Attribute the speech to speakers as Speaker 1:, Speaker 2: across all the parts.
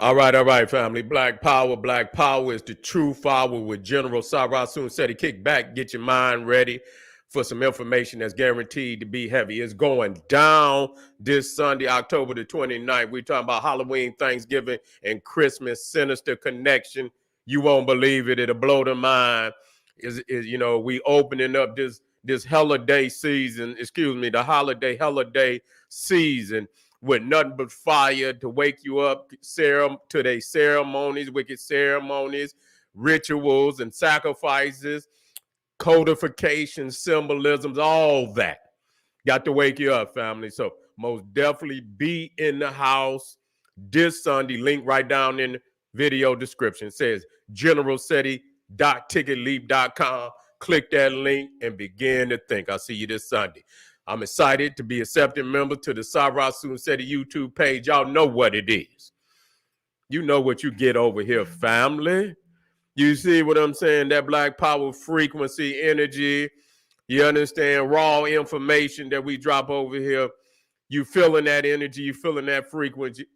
Speaker 1: All right, family. Black Power. Black Power is the true power with General Sarasun said he kick back, get your mind ready for some information that's guaranteed to be heavy. It's going down this Sunday, October the 29th. We're talking about Halloween, Thanksgiving, and Christmas. Sinister connection. You won't believe it. It'll blow the mind. We opening up this holiday season, the holiday season with nothing but fire to wake you up to their ceremonies, wicked ceremonies, rituals and sacrifices, codification, symbolisms, all that. Got to wake you up, family. So most definitely be in the house this Sunday. Link right down in the video description. It says generalcity.ticketleap.com. Click that link and begin to think. I'll see you this Sunday. I'm excited to be a accepted member to the Sarasun Seti YouTube page. Y'all know what it is. You know what you get over here, family. You see what I'm saying? That Black Power frequency, energy. You understand? Raw information that we drop over here. You feeling that energy. You feeling that frequency.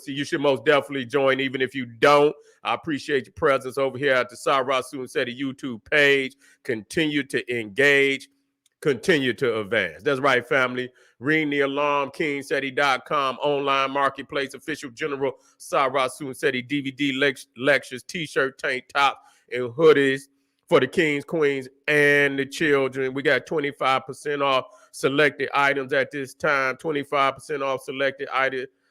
Speaker 1: You should most definitely join, even if you don't. I appreciate your presence over here at the Sarasun Seti YouTube page. Continue to engage. Continue to advance. That's right, family. Ring the alarm, KingSeti.com, online marketplace, official General Sarasun Seti DVD lectures, t-shirt, tank top, and hoodies for the kings, queens, and the children. We got 25% off selected items at this time, 25% off selected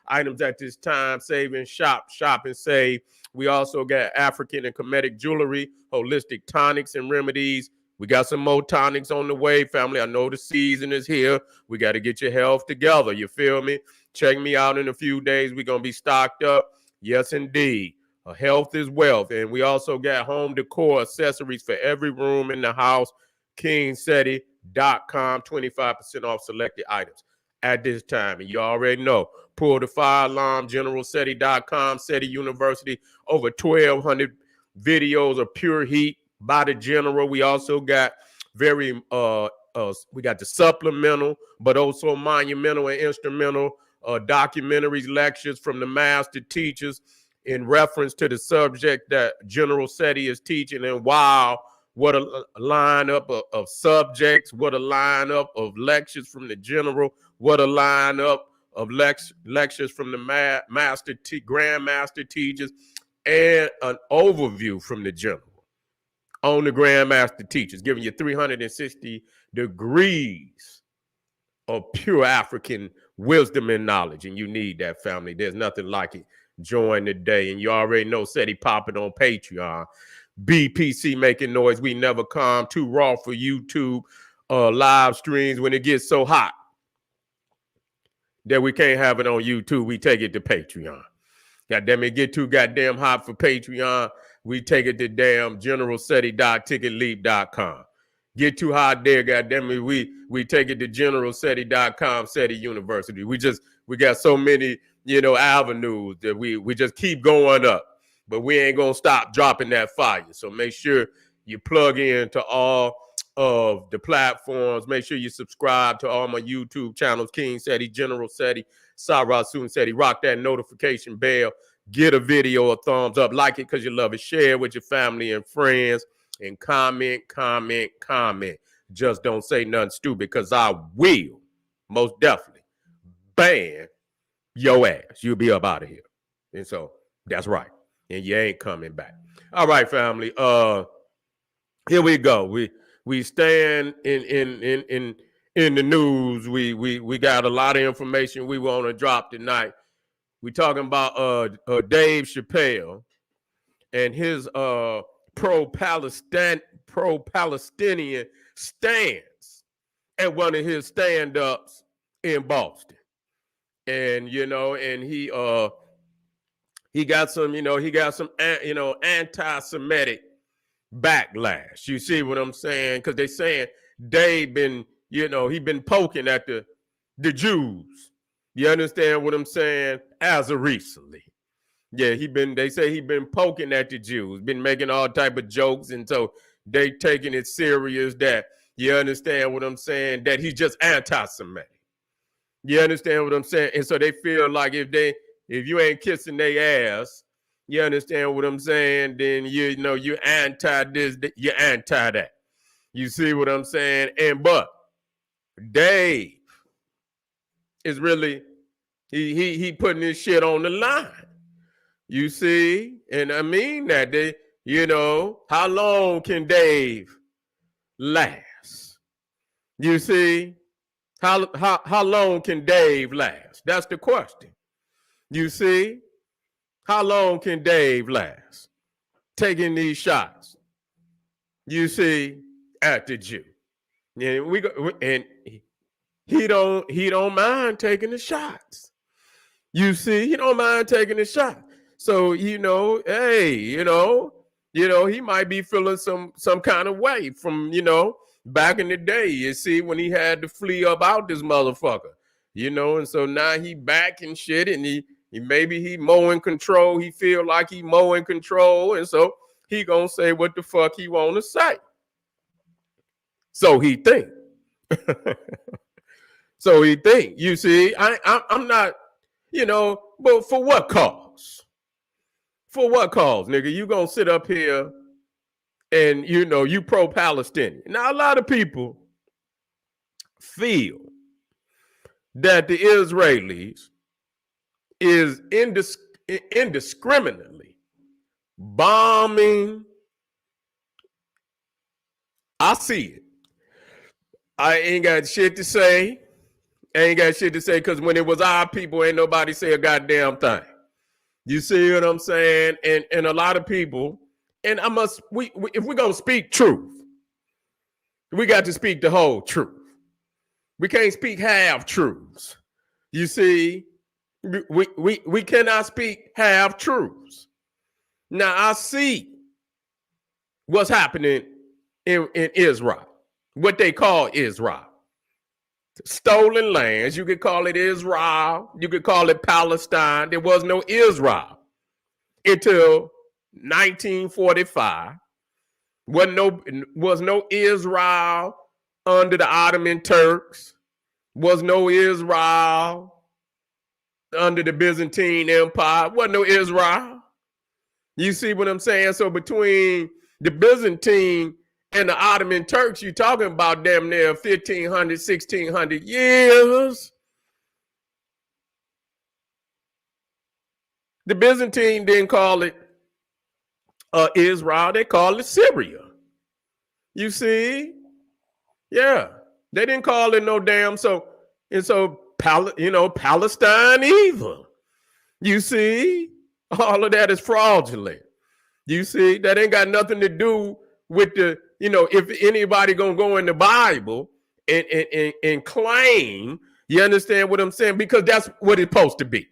Speaker 1: items at this time. Save and shop and save. We also got African and Semitic jewelry, holistic tonics and remedies. We got some more tonics on the way, family. I know the season is here. We got to get your health together. You feel me? Check me out in a few days. We're going to be stocked up. Yes, indeed. Health is wealth. And we also got home decor accessories for every room in the house. KingSeti.com, 25% off selected items at this time. And you already know. Pull the fire alarm, GeneralSeti.com, Seti University. Over 1,200 videos of pure heat by the general. We also got we got the supplemental, but also monumental and instrumental documentaries, lectures from the master teachers in reference to the subject that General Seti is teaching. And wow, what a lineup of subjects, what a lineup of lectures from the general, what a lineup of lectures from the grandmaster teachers, and an overview from the general on the grandmaster teachers, giving you 360 degrees of pure African wisdom and knowledge. And you need that, family. There's nothing like it. Join today. And you already know Seti popping on Patreon. BPC making noise. We never come. Too raw for YouTube live streams. When it gets so hot that we can't have it on YouTube, we take it to Patreon. Goddamn it, get too goddamn hot for Patreon. We take it to damn generalseti.ticketleap.com. Get too hot there, goddamn it. We take it to generalseti.com, Seti University. We got so many, avenues that we just keep going up. But we ain't gonna stop dropping that fire. So make sure you plug in to all of the platforms. Make sure you subscribe to all my YouTube channels, King Seti, General Seti, Sarasun Seti. Rock that notification bell. Get a video a thumbs up. Like it because you love it. Share it with your family and friends. And comment. Just don't say nothing stupid, because I will most definitely ban your ass. You'll be up out of here. And so that's right. And you ain't coming back. All right, family. Here we go. We stand in the news. We got a lot of information we want to drop tonight. We talking about Dave Chappelle and his pro-Palestinian stance at one of his stand-ups in Boston. And he got some anti-Semitic backlash. You see what I'm saying? Because they saying Dave been, he been poking at the Jews. You understand what I'm saying? As of recently. Yeah, they say he been poking at the Jews, been making all type of jokes. And so they taking it serious that, you understand what I'm saying, that he's just anti-Semitic. You understand what I'm saying? And so they feel like if if you ain't kissing their ass, you understand what I'm saying? Then you know you're anti this, you're anti that. You see what I'm saying? But Dave is really he putting this shit on the line. You see, and I mean that how long can Dave last? You see, how long can Dave last? That's the question. You see, how long can Dave last taking these shots? You see, at the Jew, and he don't mind taking the shots. You see, he don't mind taking the shot. So hey, he might be feeling some kind of way from back in the day. You see, when he had to flee up out this motherfucker, and so now he back and shit, and he maybe he more in control. He feel like he more in control, and so he gonna say what the fuck he want to say. So he think. So he think. You see, I'm not, but for what cause? For what cause, nigga? You gonna sit up here and you pro-Palestinian. Now a lot of people feel that the Israelis is indiscriminately bombing. I see it. I ain't got shit to say. Because when it was our people, ain't nobody say a goddamn thing. You see what I'm saying? And a lot of people, and if we're gonna speak truth, we got to speak the whole truth. We can't speak half truths. You see, we cannot speak half truths. Now I see what's happening in Israel, what they call Israel. Stolen lands. You could call it Israel. You could call it Palestine. There was no Israel until 1945. Was no Israel under the Ottoman Turks. Was no Israel under the Byzantine Empire. Wasn't no Israel. You see what I'm saying? So between the Byzantine and the Ottoman Turks, you're talking about damn near 1,500, 1,600 years. The Byzantine didn't call it Israel. They called it Syria. You see? Yeah. They didn't call it no damn Palestine either. You see? All of that is fraudulent. You see? That ain't got nothing to do with the if anybody gonna go in the Bible and claim, you understand what I'm saying? Because that's what it's supposed to be.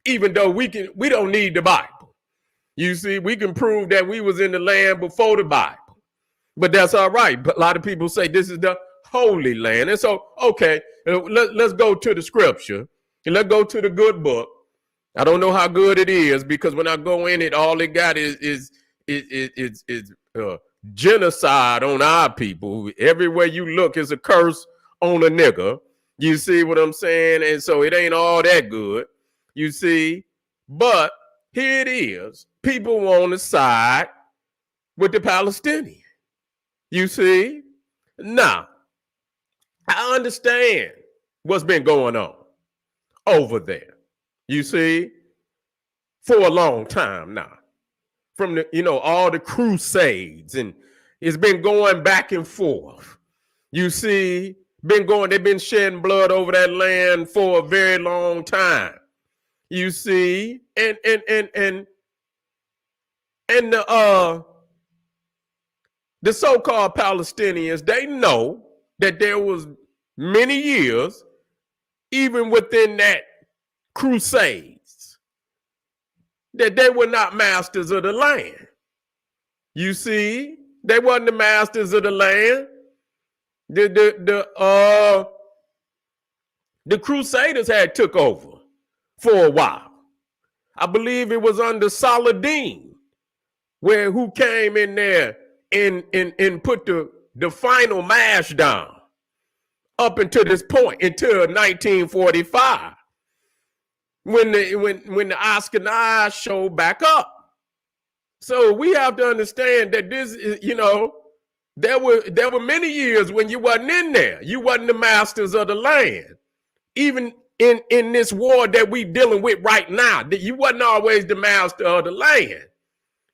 Speaker 1: Even though we don't need the Bible. You see, we can prove that we was in the land before the Bible. But that's all right. But a lot of people say this is the Holy Land. And so, okay, let's go to the scripture. And let's go to the good book. I don't know how good it is, because when I go in it, all it got is genocide on our people. Everywhere you look is a curse on a nigga. You see what I'm saying? And so it ain't all that good. You see? But here it is. People want to side with the Palestinian. You see? Now, I understand what's been going on over there. You see? For a long time now. From all the crusades, and it's been going back and forth. You see, they've been shedding blood over that land for a very long time. You see, and the so-called Palestinians, they know that there was many years, even within that crusades, that they were not masters of the land. You see, they wasn't the masters of the land. The Crusaders had took over for a while. I believe it was under Saladin, who came in there and put the final mash down up until this point, until 1945. when the Ashkenaz show back up. So we have to understand that this is, there were many years when you wasn't in there. You wasn't the masters of the land. Even in this war that we dealing with right now, that you wasn't always the master of the land.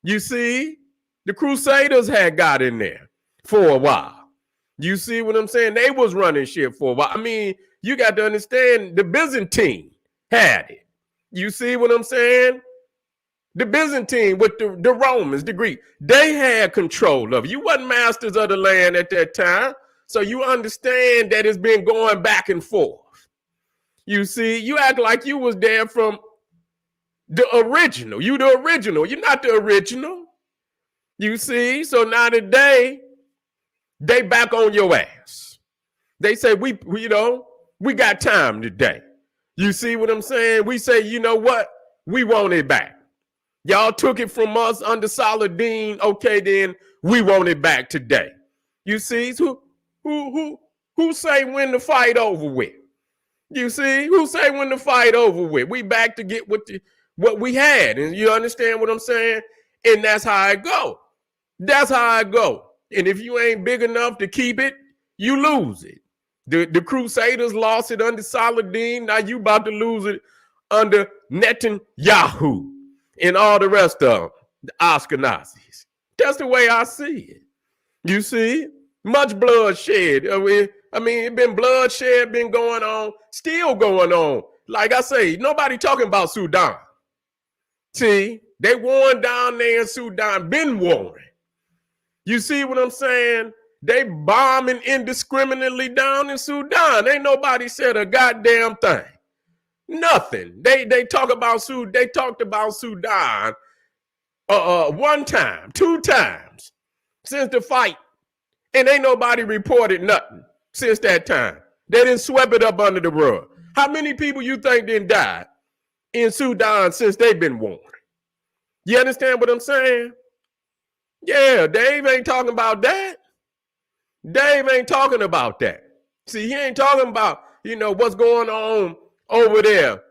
Speaker 1: You see, the Crusaders had got in there for a while. You see what I'm saying? They was running shit for a while. I mean, you got to understand the Byzantine had it. You see what I'm saying? The Byzantine with the Romans, the Greek, they had control of it. You wasn't masters of the land at that time. So you understand that it's been going back and forth. You see, you act like you was there from the original. You the original. You're not the original. You see, so now today, they back on your ass. They say, we got time today. You see what I'm saying? We say, you know what? We want it back. Y'all took it from us under Saladin. Okay, then we want it back today. You see, who say when the fight over with? You see, who say when the fight over with? We back to get what we had. And you understand what I'm saying? And that's how it go. That's how it go. And if you ain't big enough to keep it, you lose it. The Crusaders lost it under Saladin. Now you about to lose it under Netanyahu and all the rest of them, the Ashkenazis. That's the way I see it. You see, much bloodshed. I mean, it been bloodshed, been going on, still going on. Like I say, nobody talking about Sudan. See, they warring down there in Sudan, been warring. You see what I'm saying? They bombing indiscriminately down in Sudan. Ain't nobody said a goddamn thing. Nothing. They talked about Sudan one time, 2 times since the fight. And ain't nobody reported nothing since that time. They didn't sweep it up under the rug. How many people you think didn't die in Sudan since they've been warring? You understand what I'm saying? Yeah, Dave ain't talking about that. Dave ain't talking about that. See, he ain't talking about, what's going on over there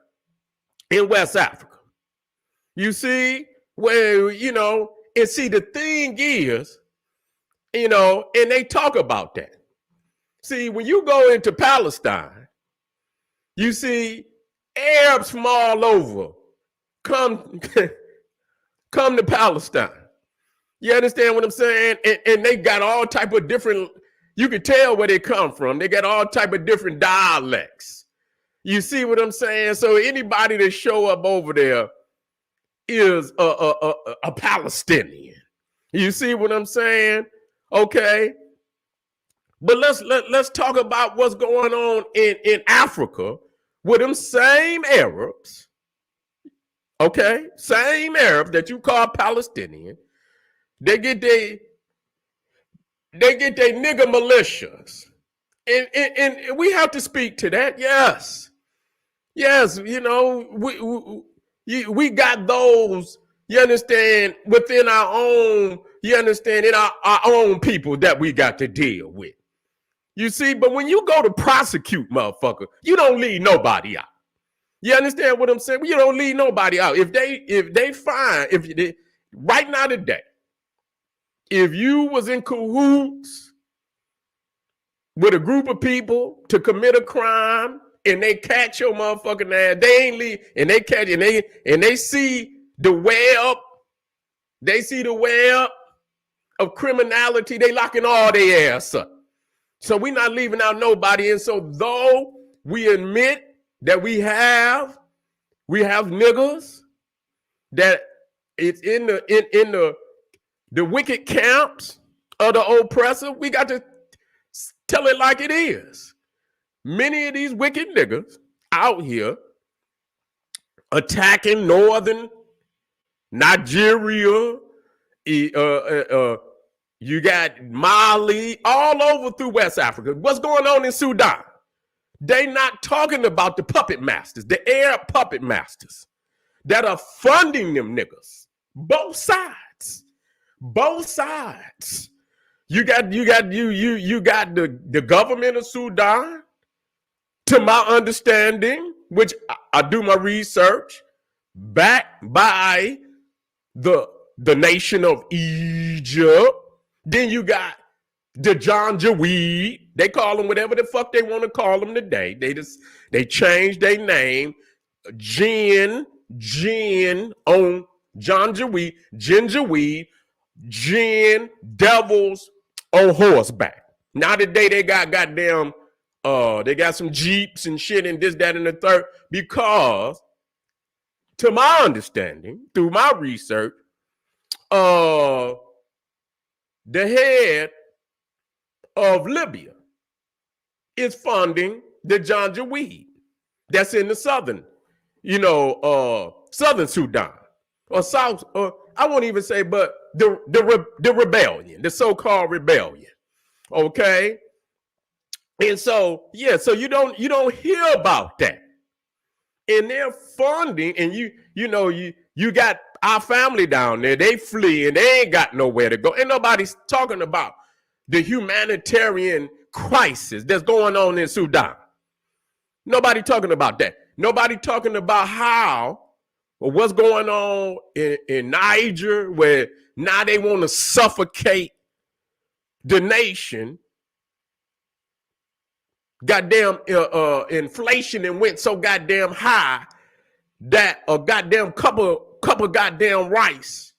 Speaker 1: in West Africa. You see, where, and see, the thing is, and they talk about that. See, when you go into Palestine, you see Arabs from all over come to Palestine. You understand what I'm saying? And they got all type of different, you can tell where they come from. They got all type of different dialects. You see what I'm saying? So anybody that show up over there is a Palestinian. You see what I'm saying? Okay. But let's talk about what's going on in Africa with them same Arabs. Okay, same Arabs that you call Palestinian. They get their nigger militias. And we have to speak to that. Yes, we got those, you understand, within our own, you understand, in our own people that we got to deal with. You see, but when you go to prosecute, motherfucker, you don't leave nobody out. You understand what I'm saying? You don't leave nobody out. If they find, right now today, if you was in cahoots with a group of people to commit a crime and they catch your motherfucking ass, they ain't leave, and they catch, and they see the web, of criminality, they locking all their ass up. So we not leaving out nobody. And so though we admit that we have niggas that it's in the wicked camps of the oppressor, we got to tell it like it is. Many of these wicked niggas out here attacking northern Nigeria, you got Mali, all over through West Africa. What's going on in Sudan? They not talking about the puppet masters, the Arab puppet masters that are funding them niggas. Both sides. You got the government of Sudan, to my understanding, which I do my research, backed by the nation of Egypt. Then you got the Janjaweed. They call them whatever the fuck they want to call them today. They changed their name. Jinn on Janjaweed, Gingerweed, Jinn, devils on horseback. Now today they got goddamn, they got some Jeeps and shit and this, that, and the third, because to my understanding, through my research, the head of Libya is funding the Janjaweed that's in the southern, southern Sudan or South, I won't even say, but the rebellion, the so-called rebellion. Okay. And so, yeah, so you don't hear about that. And they're funding, and you got our family down there, they flee and they ain't got nowhere to go. Ain't nobody's talking about the humanitarian crisis that's going on in Sudan. Nobody talking about that. Nobody talking about how or what's going on in Niger, where now they want to suffocate the nation. Goddamn inflation and went so goddamn high that a goddamn couple goddamn rice.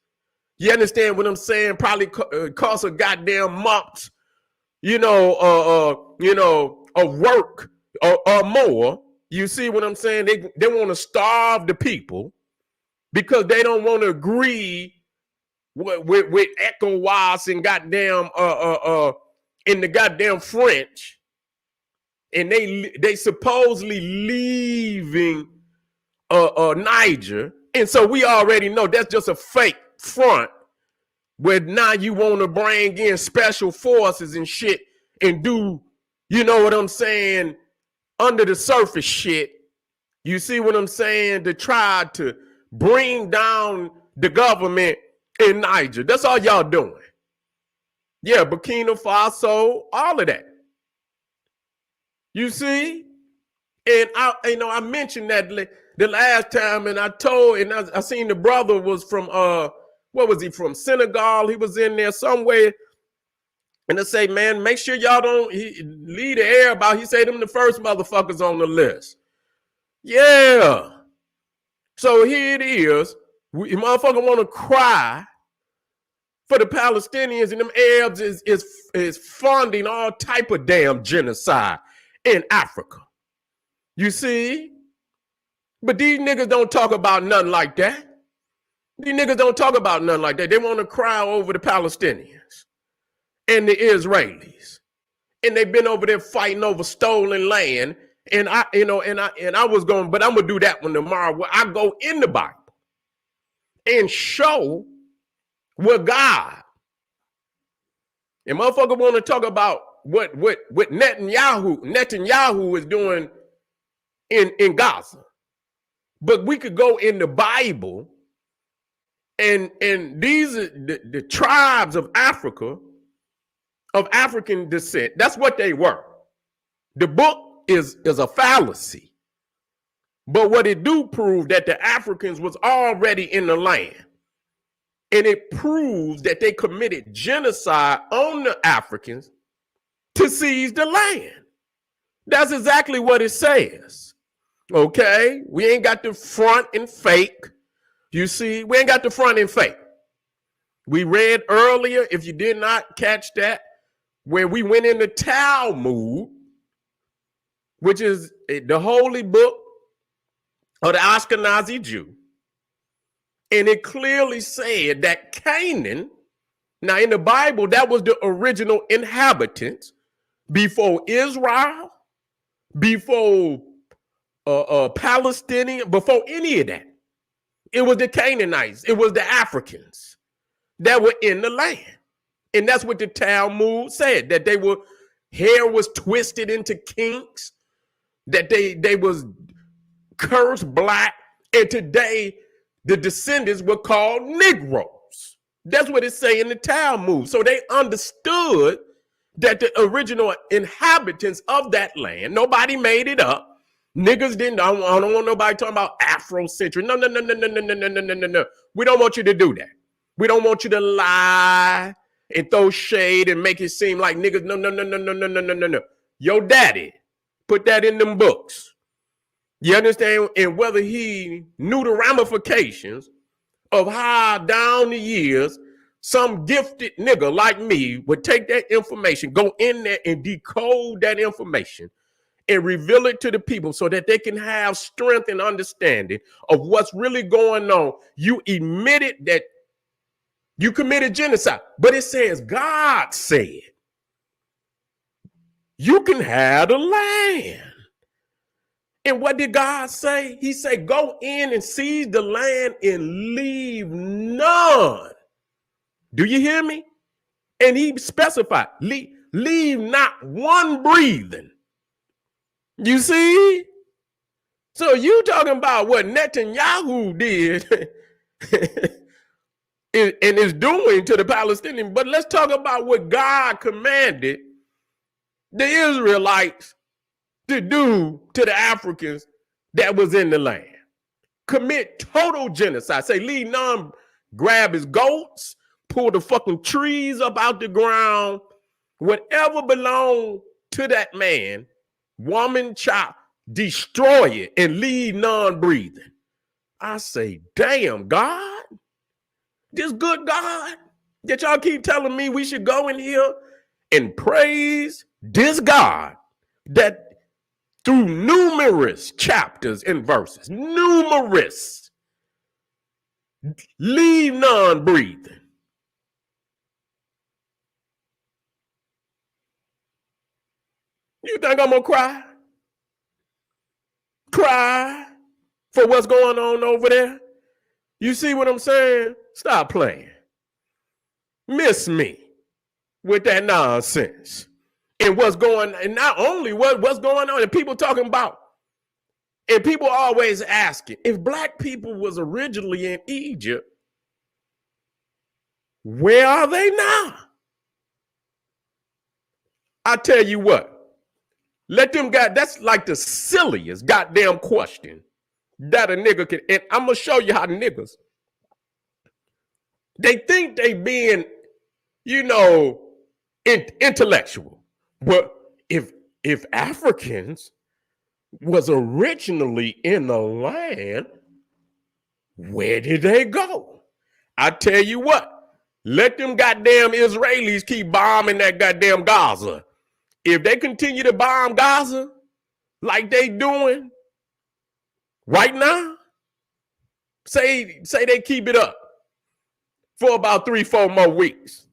Speaker 1: You understand what I'm saying? Probably cost a goddamn month, of work or more. You see what I'm saying? They want to starve the people because they don't want to agree with ECOWAS and goddamn in the goddamn French. And they supposedly leaving Niger. And so we already know that's just a fake front where now you want to bring in special forces and shit and do, you know what I'm saying, under the surface shit. You see what I'm saying? To try to bring down the government in Niger. That's all y'all doing. Yeah, Burkina Faso, all of that. You see? And I mentioned that the last time, and I seen the brother was from what was he from? Senegal. He was in there somewhere. And they say, man, make sure y'all don't leave the air about. He say them the first motherfuckers on the list. Yeah. So here it is. We motherfucker want to cry for the Palestinians, and them Arabs is funding all type of damn genocide in Africa. You see? But these niggas don't talk about nothing like that. These niggas don't talk about nothing like that. They want to cry over the Palestinians and the Israelis. And they've been over there fighting over stolen land. And I was going, but I'm gonna do that one tomorrow, where I go in the Bible and show where God, and motherfucker want to talk about what Netanyahu is doing in Gaza. But we could go in the Bible, and these are the tribes of Africa, of African descent. That's what they were. The book is a fallacy. But what it do prove that the Africans was already in the land. And it proves that they committed genocide on the Africans to seize the land. That's exactly what it says. Okay? We ain't got the front and fake. You see, we ain't got the front and fake. We read earlier, if you did not catch that, where we went in the Talmud, which is the holy book of the Ashkenazi Jew. And it clearly said that Canaan, now in the Bible, that was the original inhabitants before Israel, before Palestinian, before any of that. It was the Canaanites. It was the Africans that were in the land. And that's what the Talmud said, that they were, hair was twisted into kinks, that they was cursed black, and today the descendants were called Negroes. That's what it say in the Talmud. So they understood that the original inhabitants of that land, nobody made it up, Niggas didn't. I don't want nobody talking about Afrocentric. No, no, no, no, no, no, no, no, no, no, no, no. We don't want you to do that. We don't want you to lie and throw shade and make it seem like niggas. No, no, no, no, no, no, no, no, no, no. Your daddy put that in them books. You understand? And whether he knew the ramifications of how down the years some gifted nigga like me would take that information, go in there and decode that information and reveal it to the people so that they can have strength and understanding of what's really going on. You admitted that you committed genocide, but it says God said you can have the land. And what did God say? He said, go in and seize the land and leave none. Do you hear me? And he specified, leave not one breathing. You see? So you talking about what Netanyahu did and is doing to the Palestinians, but let's talk about what God commanded the Israelites to do to the Africans that was in the land. Commit total genocide. Say, leave none, grab his goats, pull the fucking trees up out the ground, whatever belonged to that man, woman, child, destroy it and leave none breathing. I say, damn, God, this good God that y'all keep telling me we should go in here and praise this God that through numerous chapters and verses, numerous, leave none breathing. You think I'm gonna cry? Cry for what's going on over there? You see what I'm saying? Stop playing. Miss me with that nonsense. And what's going, and not only what's going on, and people talking about, and people always asking, if black people was originally in Egypt, where are they now? I tell you what, let them that's like the silliest goddamn question that a nigga can, and I'm gonna show you how niggas, they think they being, intellectual. But if Africans was originally in the land, where did they go? I tell you what, let them goddamn Israelis keep bombing that goddamn Gaza. If they continue to bomb Gaza like they doing right now, say they keep it up for about 3-4 more weeks,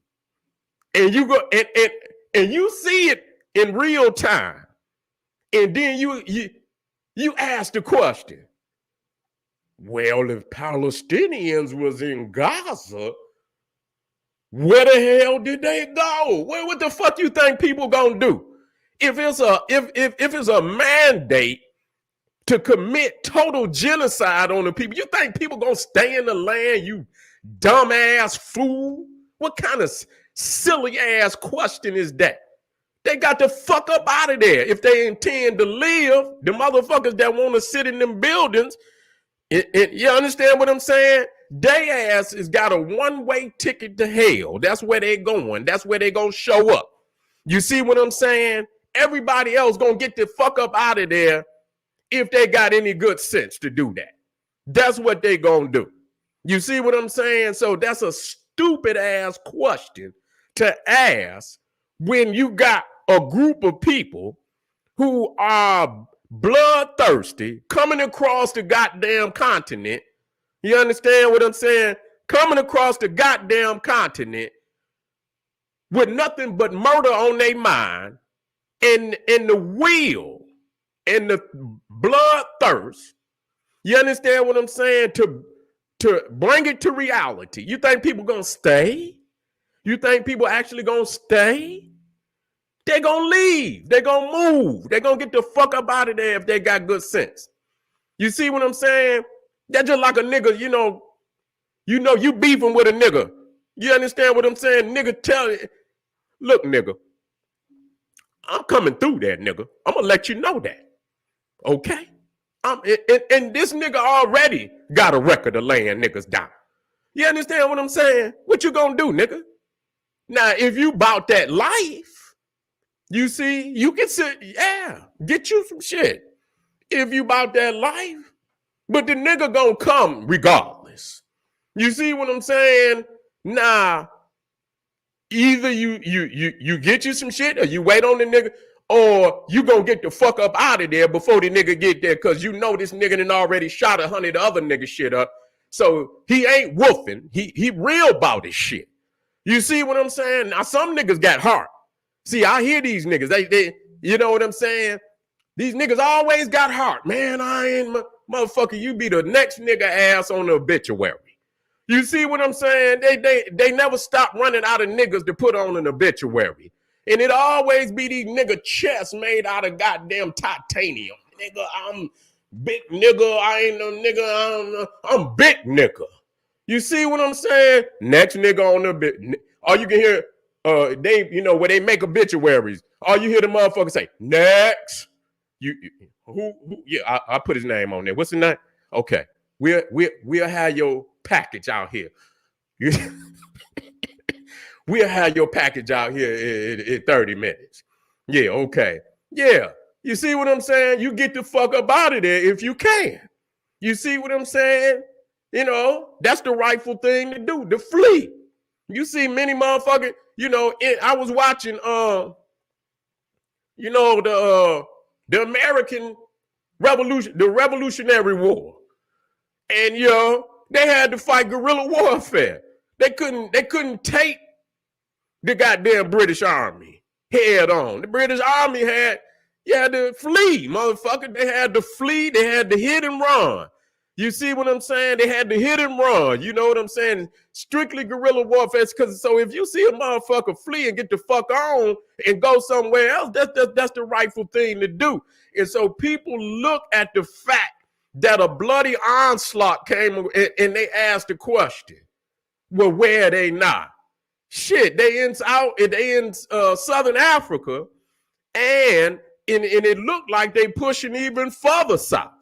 Speaker 1: and you go and you see it in real time, and then you ask the question, well, if Palestinians was in Gaza, where the hell did they go? What the fuck you think people gonna do? If it's a mandate to commit total genocide on the people, you think people gonna stay in the land, you dumbass fool? What kind of silly ass question is that? They got to fuck up out of there if they intend to live. The motherfuckers that want to sit in them buildings, you understand what I'm saying? They ass has got a one-way ticket to hell. That's where they going. That's where they gonna show up. You see what I'm saying? Everybody else gonna get the fuck up out of there if they got any good sense to do that. That's what they gonna do. You see what I'm saying? So that's a stupid ass question to ask when you got a group of people who are bloodthirsty coming across the goddamn continent. You understand what I'm saying? Coming across the goddamn continent with nothing but murder on their mind, and the will and the bloodthirst. You understand what I'm saying? To bring it to reality. You think people gonna stay? You think people actually gonna stay? They're gonna leave. They're gonna move. They're gonna get the fuck up out of there if they got good sense. You see what I'm saying? That's just like a nigga, you beefing with a nigga. You understand what I'm saying? Nigga tell you, look, nigga, I'm coming through that, nigga. I'm gonna let you know that. Okay? And this nigga already got a record of laying niggas down. You understand what I'm saying? What you gonna do, nigga? Now, if you bout that life, you see, you can sit, get you some shit. If you bout that life, but the nigga gonna come regardless. You see what I'm saying? Nah, either you get you some shit or you wait on the nigga, or you gonna get the fuck up out of there before the nigga get there, because you know this nigga done already shot 100 other nigga shit up. So he ain't woofing. He real about his shit. You see what I'm saying? Now some niggas got heart. See, I hear these niggas. They you know what I'm saying? These niggas always got heart. Man, I ain't motherfucker. You be the next nigga ass on the obituary. You see what I'm saying? They never stop running out of niggas to put on an obituary. And it always be these nigga chests made out of goddamn titanium. Nigga, I'm big nigga. I ain't no nigga. I'm big nigga. You see what I'm saying? Next nigga on the bit. All you can hear, where they make obituaries. All you hear the motherfucker say, next. Who yeah, I put his name on there. What's his name? Okay. We'll have your package out here. We'll have your package out here in 30 minutes. Yeah, okay. Yeah. You see what I'm saying? You get the fuck up out of there if you can. You see what I'm saying? You know, that's the rightful thing to do, to flee. You see many motherfuckers, I was watching, the American Revolution, the Revolutionary War. And, they had to fight guerrilla warfare. They couldn't take the goddamn British Army head on. The British Army had to flee, motherfucker. They had to flee. They had to hit and run. You see what I'm saying? They had to hit and run. You know what I'm saying? Strictly guerrilla warfare. So if you see a motherfucker flee and get the fuck on and go somewhere else, that's the rightful thing to do. And so people look at the fact that a bloody onslaught came and they asked the question, well, where are they not? Shit, they in Southern Africa, and it looked like they pushing even further south.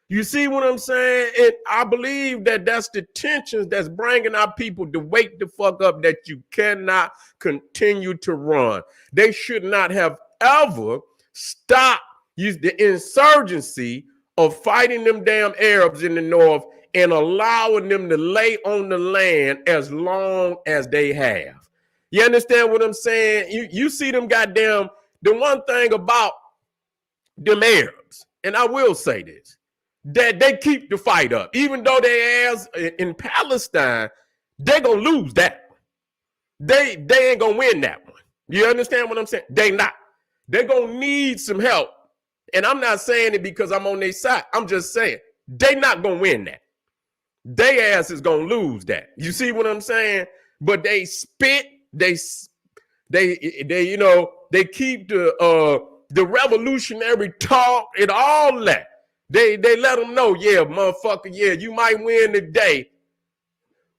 Speaker 1: You see what I'm saying? And I believe that's the tensions that's bringing our people to wake the fuck up, that you cannot continue to run. They should not have ever stopped the insurgency of fighting them damn Arabs in the north and allowing them to lay on the land as long as they have. You understand what I'm saying? You see them goddamn, the one thing about them Arabs, and I will say this, that they keep the fight up. Even though they ass in Palestine, they're going to lose that one. They ain't going to win that one. You understand what I'm saying? They not. They're going to need some help. And I'm not saying it because I'm on their side. I'm just saying they not going to win that. They ass is going to lose that. You see what I'm saying? But they spit. They keep the revolutionary talk and all that. They let them know, yeah, motherfucker, yeah, you might win today.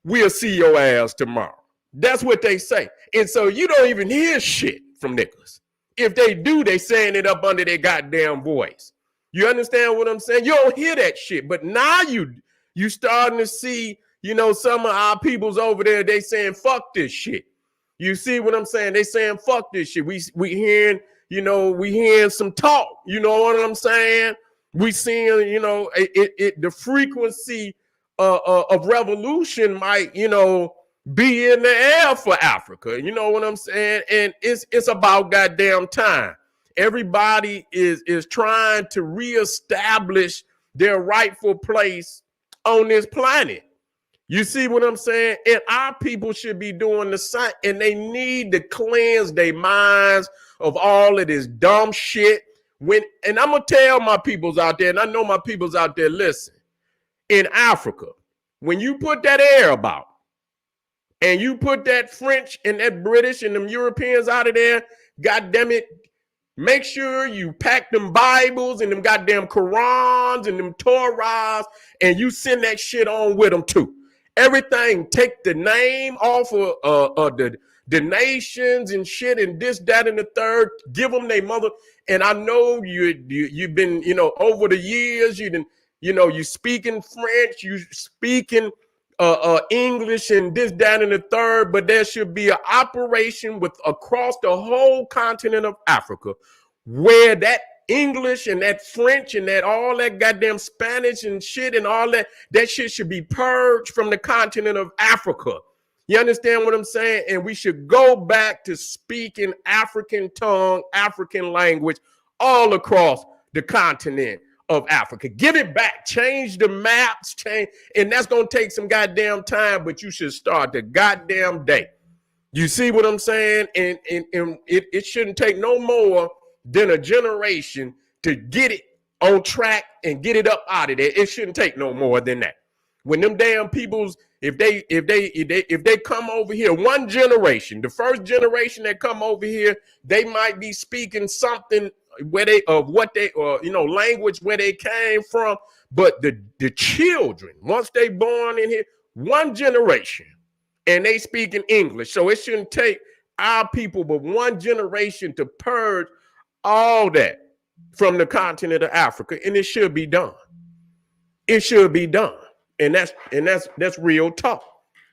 Speaker 1: We'll see your ass tomorrow. That's what they say. And so you don't even hear shit from niggas. If they do, they saying it up under their goddamn voice. You understand what I'm saying? You don't hear that shit. But now you starting to see, some of our peoples over there, they saying, fuck this shit. You see what I'm saying? They saying, fuck this shit. We hearing, we hearing some talk. You know what I'm saying? We seeing, the frequency of revolution might, be in the air for Africa. You know what I'm saying? And it's about goddamn time. Everybody is trying to reestablish their rightful place on this planet. You see what I'm saying? And our people should be doing the same. And they need to cleanse their minds of all of this dumb shit. And I'm going to tell my peoples out there, and I know my peoples out there listen, in Africa, when you put that Arab out and you put that French and that British and them Europeans out of there, goddamn it, make sure you pack them Bibles and them goddamn Qurans and them Torahs, and you send that shit on with them too. Everything, take the name off of the nations and shit and this, that, and the third. Give them their mother. And I know you've been, over the years, you speaking French, you speaking English and this, that, and the third, but there should be an operation across the whole continent of Africa where that English and that French and that all that goddamn Spanish and shit and all that shit should be purged from the continent of Africa. You understand what I'm saying? And we should go back to speaking African tongue, African language all across the continent of Africa. Give it back. Change the maps. And that's going to take some goddamn time, but you should start the goddamn day. You see what I'm saying? And it shouldn't take no more than a generation to get it on track and get it up out of there. It shouldn't take no more than that. When them damn peoples, if they come over here, one generation, the first generation that come over here, they might be speaking something language where they came from. But the children, once they born in here, one generation, and they speak in English. So it shouldn't take our people but one generation to purge all that from the continent of Africa, and it should be done. It should be done. And that's real talk.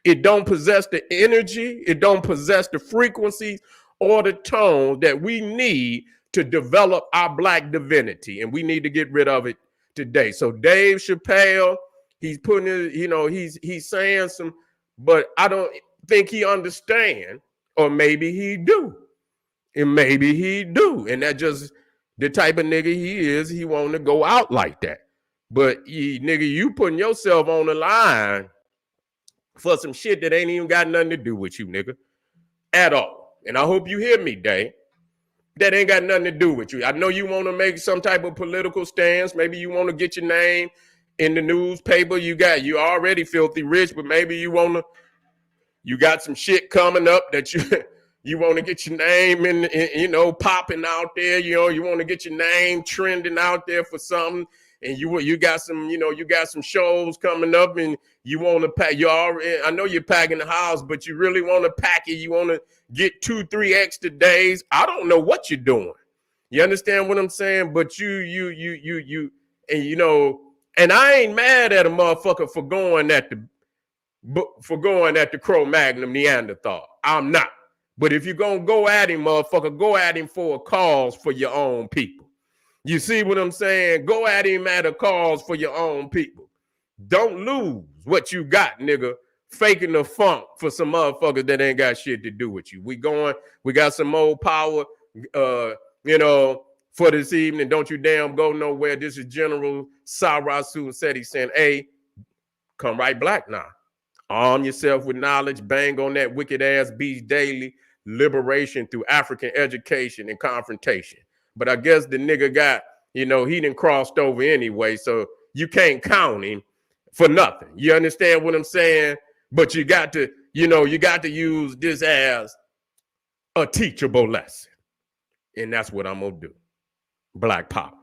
Speaker 1: It don't possess the energy, it don't possess the frequencies or the tone that we need to develop our Black divinity, and we need to get rid of it today. So Dave Chappelle, he's putting it, he's saying some, but I don't think he understand, or maybe he do. And maybe he do. And that just the type of nigga he is. He want to go out like that. But you putting yourself on the line for some shit that ain't even got nothing to do with you, nigga. At all. And I hope you hear me, Dave. That ain't got nothing to do with you. I know you want to make some type of political stance. Maybe you want to get your name in the newspaper. You already filthy rich, but maybe you got some shit coming up that you want to get your name in, popping out there. You want to get your name trending out there for something. And you got some shows coming up, and you want to pack. I know you're packing the house, but you really want to pack it. You want to get 2-3 extra days. I don't know what you're doing. You understand what I'm saying? But and I ain't mad at a motherfucker for going at the Cro-Magnon Neanderthal. I'm not. But if you're going to go at him, motherfucker, go at him for a cause for your own people. You see what I'm saying? Go at him at a cause for your own people. Don't lose what you got, nigga, faking the funk for some motherfuckers that ain't got shit to do with you. We got some more power, for this evening. Don't you damn go nowhere. This is General Sarasu said he's saying, hey, come right black now. Arm yourself with knowledge. Bang on that wicked ass beast daily. Liberation through African education and confrontation. But I guess the nigga got, he done crossed over anyway, so you can't count him for nothing. You understand what I'm saying? But you got to use this as a teachable lesson. And that's what I'm going to do. Black power.